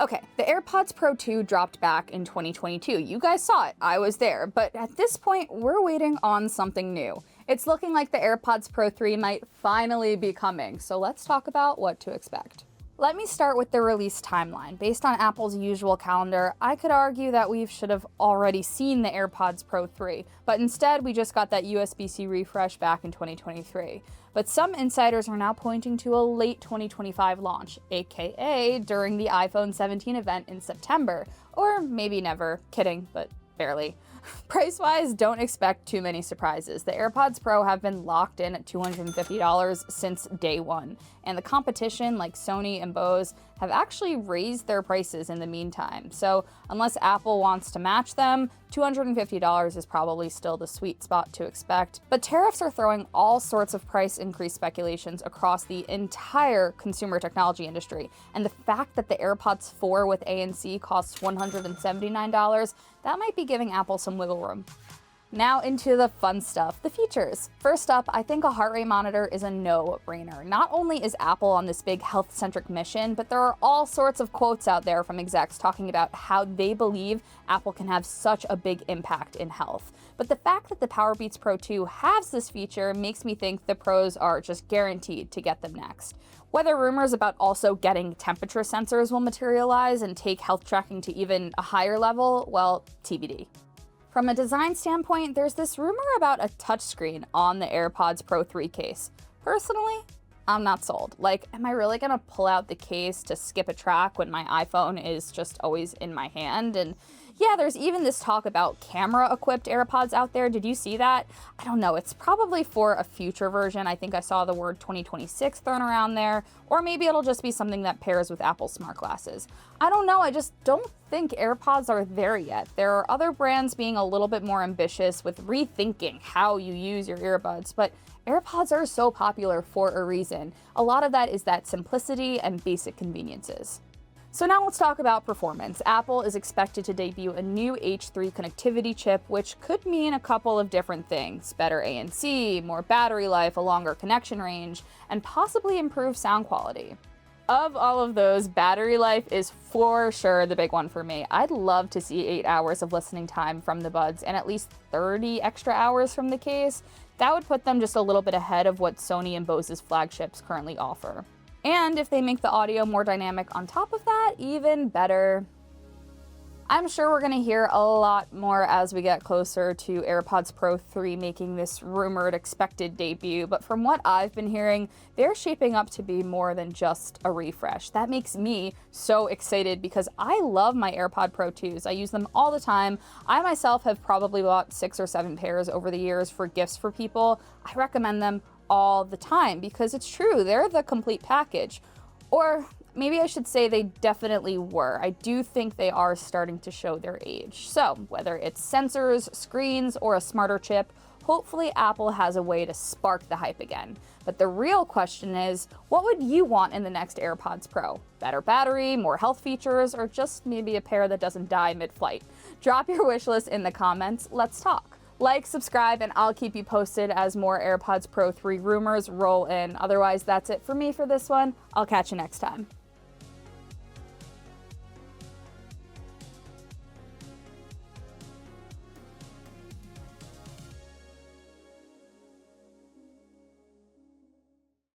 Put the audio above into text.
Okay, the AirPods Pro 2 dropped back in 2022. You guys saw it, I was there, but at this point, we're waiting on something new. It's looking like the AirPods Pro 3 might finally be coming, so let's talk about what to expect. Let me start with the release timeline. Based on Apple's usual calendar, I could argue that we should have already seen the AirPods Pro 3, but instead we just got that USB-C refresh back in 2023. But some insiders are now pointing to a late 2025 launch, aka during the iPhone 17 event in September, or maybe never. Kidding, but barely. Price-wise, don't expect too many surprises. The AirPods Pro have been locked in at $250 since day one, and the competition like Sony and Bose have actually raised their prices in the meantime. So unless Apple wants to match them, $250 is probably still the sweet spot to expect. But tariffs are throwing all sorts of price increase speculations across the entire consumer technology industry, and the fact that the AirPods 4 with ANC costs $179, that might be giving Apple some wiggle room. Now into the fun stuff, the features. First up, I think a heart rate monitor is a no-brainer. Not only is Apple on this big health-centric mission, but there are all sorts of quotes out there from execs talking about how they believe Apple can have such a big impact in health. But the fact that the Powerbeats Pro 2 has this feature makes me think the Pros are just guaranteed to get them next. Whether rumors about also getting temperature sensors will materialize and take health tracking to even a higher level, well, TBD. From a design standpoint, there's this rumor about a touchscreen on the AirPods Pro 3 case. Personally, I'm not sold. Like, am I really gonna pull out the case to skip a track when my iPhone is just always in my hand? And yeah, there's even this talk about camera-equipped AirPods out there. Did you see that? I don't know. It's probably for a future version. I think I saw the word 2026 thrown around there. Or maybe it'll just be something that pairs with Apple smart glasses. I don't know. I just don't think AirPods are there yet. There are other brands being a little bit more ambitious with rethinking how you use your earbuds, but AirPods are so popular for a reason. A lot of that is that simplicity and basic conveniences. So now let's talk about performance. Apple is expected to debut a new H3 connectivity chip, which could mean a couple of different things: better ANC, more battery life, a longer connection range, and possibly improved sound quality. Of all of those, battery life is for sure the big one for me. I'd love to see 8 hours of listening time from the buds and at least 30 extra hours from the case. That would put them just a little bit ahead of what Sony and Bose's flagships currently offer. And if they make the audio more dynamic on top of that, even better. I'm sure we're going to hear a lot more as we get closer to AirPods Pro 3 making this rumored expected debut, but from what I've been hearing, they're shaping up to be more than just a refresh. That makes me so excited because I love my AirPod Pro 2s. I use them all the time. I myself have probably bought 6 or 7 pairs over the years for gifts for people. I recommend them all the time because it's true, they're the complete package. Or maybe I should say they definitely were. I do think they are starting to show their age. So whether it's sensors, screens, or a smarter chip, hopefully Apple has a way to spark the hype again. But the real question is, what would you want in the next AirPods Pro? Better battery, more health features, or just maybe a pair that doesn't die mid-flight? Drop your wish list in the comments. Let's talk. Like, subscribe, and I'll keep you posted as more AirPods Pro 3 rumors roll in. Otherwise, that's it for me for this one. I'll catch you next time.